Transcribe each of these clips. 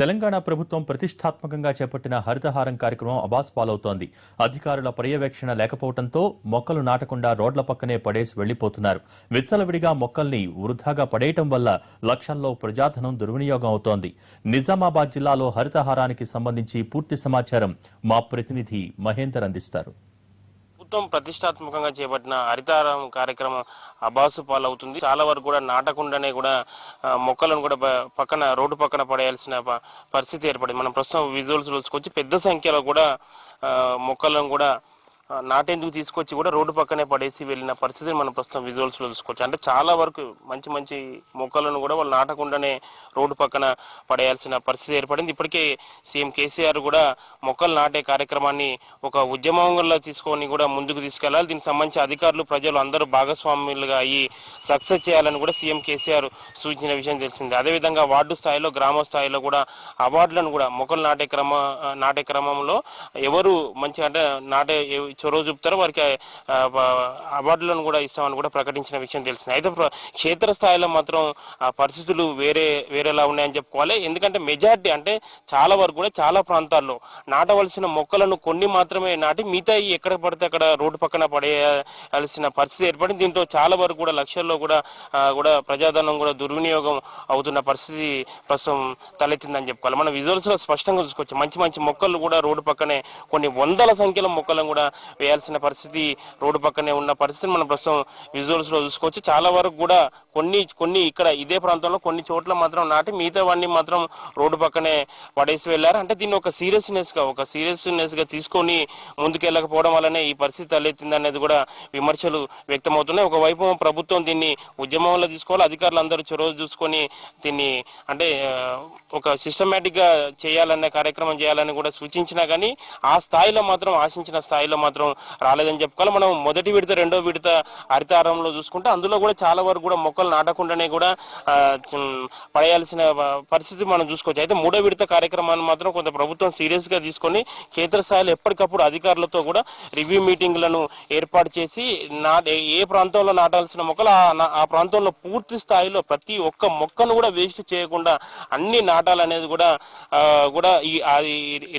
తెలంగాణ ప్రభుత్వం ప్రతిష్టాత్మకంగా చేపట్టిన హరితహారం కార్యక్రమం అబాస్పాలవుతోంది. అధికారుల పర్యవేక్షణ లేకపోవడంతో మొక్కలు నాటకుండా రోడ్ల పక్కనే పడేసి వెళ్లిపోతున్నారు. విచ్చలవిడిగా మొక్కల్ని వృధాగా పడేయటం వల్ల లక్షల్లో ప్రజాధనం దుర్వినియోగం అవుతోంది. నిజామాబాద్ జిల్లాలో హరితహారానికి సంబంధించి పూర్తి సమాచారం మా ప్రతినిధి మహేందర్ అందిస్తారు. ప్రభుత్వం ప్రతిష్టాత్మకంగా చేపట్టిన హరితహారం కార్యక్రమం అబాసు పాలవుతుంది. చాలా వరకు కూడా నాటకుండానే కూడా మొక్కలను కూడా పక్కన రోడ్డు పక్కన పడేయాల్సిన పరిస్థితి ఏర్పడింది. మనం ప్రస్తుతం విజువల్స్ చూసుకొచ్చి పెద్ద సంఖ్యలో కూడా మొక్కలను కూడా నాటేందుకు తీసుకొచ్చి కూడా రోడ్డు పక్కనే పడేసి వెళ్ళిన పరిస్థితిని మనం ప్రస్తుతం విజువల్స్ లో చూసుకోవచ్చు. అంటే చాలా వరకు మంచి మంచి మొక్కలను కూడా వాళ్ళు నాటకుండానే రోడ్డు పక్కన పడేయాల్సిన పరిస్థితి ఏర్పడింది. ఇప్పటికే సీఎం కేసీఆర్ కూడా మొక్కలు నాటే కార్యక్రమాన్ని ఒక ఉద్యమంలో తీసుకొని కూడా ముందుకు తీసుకెళ్లాలి. దీనికి సంబంధించి అధికారులు ప్రజలు అందరూ భాగస్వాములుగా అయ్యి సక్సెస్ చేయాలని కూడా సీఎం కేసీఆర్ సూచించిన విషయం తెలిసింది. అదేవిధంగా వార్డు స్థాయిలో గ్రామ స్థాయిలో కూడా అవార్డులను కూడా మొక్కలు నాటే క్రమంలో ఎవరు మంచిగా అంటే నాటే చొరవ చూపుతారో వారికి అవార్డులను కూడా ఇస్తామని కూడా ప్రకటించిన విషయం తెలిసింది. అయితే క్షేత్రస్థాయిలో మాత్రం పరిస్థితులు వేరేలా ఉన్నాయని చెప్పుకోవాలి. ఎందుకంటే మెజార్టీ అంటే చాలా వరకు కూడా చాలా ప్రాంతాల్లో నాటవలసిన మొక్కలను కొన్ని మాత్రమే నాటి మిగతా ఎక్కడ పడితే అక్కడ రోడ్డు పక్కన పడేయాల్సిన పరిస్థితి ఏర్పడింది. దీంతో చాలా వరకు కూడా లక్షల్లో కూడా ప్రజాధనం కూడా దుర్వినియోగం అవుతున్న పరిస్థితి ప్రస్తుతం తలెత్తిందని చెప్పుకోవాలి. మనం విజువల్స్ లో స్పష్టంగా చూసుకోవచ్చు. మంచి మంచి మొక్కలు కూడా రోడ్డు పక్కనే కొన్ని వందల సంఖ్యలో మొక్కలను కూడా వేయాల్సిన పరిస్థితి రోడ్డు పక్కనే ఉన్న పరిస్థితిని మనం ప్రస్తుతం విజువల్స్ లో చూసుకోవచ్చు. చాలా వరకు కూడా కొన్ని ఇక్కడ ఇదే ప్రాంతంలో కొన్ని చోట్ల మాత్రం నాటి మిగతావన్నీ మాత్రం రోడ్డు పక్కనే పడేసి వెళ్లారు. అంటే దీన్ని ఒక సీరియస్నెస్ గా తీసుకొని ముందుకెళ్ళకపోవడం వల్లనే ఈ పరిస్థితి తలెత్తింది అనేది కూడా విమర్శలు వ్యక్తమవుతున్నాయి. ఒకవైపు ప్రభుత్వం దీన్ని ఉద్యమంలో తీసుకోవాలి, అధికారులు అందరూ చొరవ చూసుకొని దీన్ని అంటే ఒక సిస్టమేటిక్ గా చేయాలనే కార్యక్రమం చేయాలని కూడా సూచించినా కానీ ఆ స్థాయిలో మాత్రం ఆశించిన స్థాయిలో మాత్రం రాలేదని చెప్పుకోవాలి. మనం మొదటి విడత రెండో విడత హరితహారంలో చూసుకుంటే అందులో కూడా చాలా వరకు కూడా మొక్కలు నాటకుండానే కూడా పడేయాల్సిన పరిస్థితి మనం చూసుకోవచ్చు. అయితే మూడో విడత కార్యక్రమాన్ని మాత్రం కొంత ప్రభుత్వం సీరియస్ గా తీసుకొని క్షేత్రస్థాయిలో ఎప్పటికప్పుడు అధికారులతో కూడా రివ్యూ మీటింగ్లను ఏర్పాటు చేసి ఏ ప్రాంతంలో నాటాల్సిన మొక్కలు ఆ ప్రాంతంలో పూర్తి స్థాయిలో ప్రతి ఒక్క మొక్కను కూడా వేస్ట్ చేయకుండా అన్ని నాటాలనేది కూడా ఈ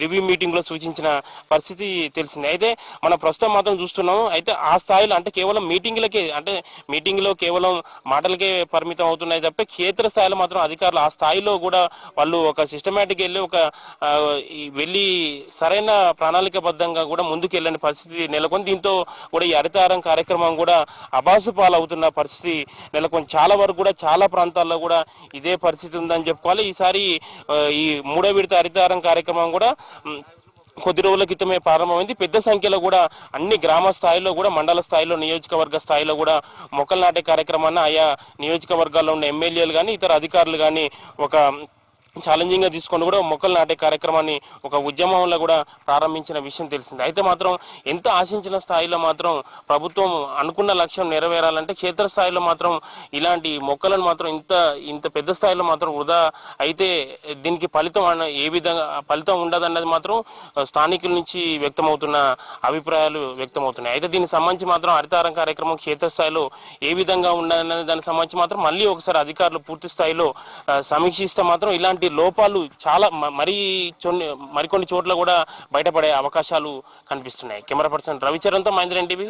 రివ్యూ మీటింగ్ లో సూచించిన పరిస్థితి తెలిసింది. అయితే మనం ప్రస్తుతం మాత్రం చూస్తున్నాము. అయితే ఆ స్థాయిలో అంటే కేవలం మీటింగ్లో కేవలం మాటలకే పరిమితం అవుతున్నాయి తప్ప క్షేత్ర స్థాయిలో మాత్రం అధికారులు ఆ స్థాయిలో కూడా వాళ్ళు ఒక సిస్టమేటిక్ వెళ్ళి సరైన ప్రణాళికబద్ధంగా కూడా ముందుకు వెళ్ళని పరిస్థితి నెలకొని దీంతో కూడా ఈ హరితహారం కార్యక్రమం కూడా అబాసు పాలవుతున్న పరిస్థితి నెలకొని చాలా వరకు కూడా చాలా ప్రాంతాల్లో కూడా ఇదే పరిస్థితి ఉందని చెప్పుకోవాలి. ఈసారి ఈ మూడో విడత హరితహారం కార్యక్రమం కూడా కొద్ది రోజుల క్రితమే ప్రారంభమైంది. పెద్ద సంఖ్యలో కూడా అన్ని గ్రామ స్థాయిలో కూడా మండల స్థాయిలో నియోజకవర్గ స్థాయిలో కూడా మొక్కలు నాటే కార్యక్రమాన్ని ఆయా నియోజకవర్గాల్లో ఉన్న ఎమ్మెల్యేలు కానీ ఇతర అధికారులు కానీ ఒక ఛాలెంజింగ్ గా తీసుకొని కూడా మొక్కలు నాటే కార్యక్రమాన్ని ఒక ఉద్యమంలో కూడా ప్రారంభించిన విషయం తెలిసింది. అయితే మాత్రం ఎంత ఆశించిన స్థాయిలో మాత్రం ప్రభుత్వం అనుకున్న లక్ష్యం నెరవేరాలంటే క్షేత్రస్థాయిలో మాత్రం ఇలాంటి మొక్కలను మాత్రం ఇంత పెద్ద స్థాయిలో మాత్రం వృధా అయితే దీనికి ఏ విధంగా ఫలితం ఉండదన్నది మాత్రం స్థానికుల నుంచి వ్యక్తమవుతున్న అభిప్రాయాలు వ్యక్తమవుతున్నాయి. అయితే దీనికి సంబంధించి మాత్రం హరితహారం కార్యక్రమం క్షేత్రస్థాయిలో ఏ విధంగా ఉండదన్నది దానికి సంబంధించి మాత్రం మళ్ళీ ఒకసారి అధికారులు పూర్తి స్థాయిలో సమీక్షిస్తే మాత్రం ఇలాంటి లోపాలు చాలా మరికొన్ని చోట్ల కూడా బయటపడే అవకాశాలు కనిపిస్తున్నాయి. కెమెరా పర్సన్ రవిచరణ్తో మహేంద్ర ఎన్టీవీ.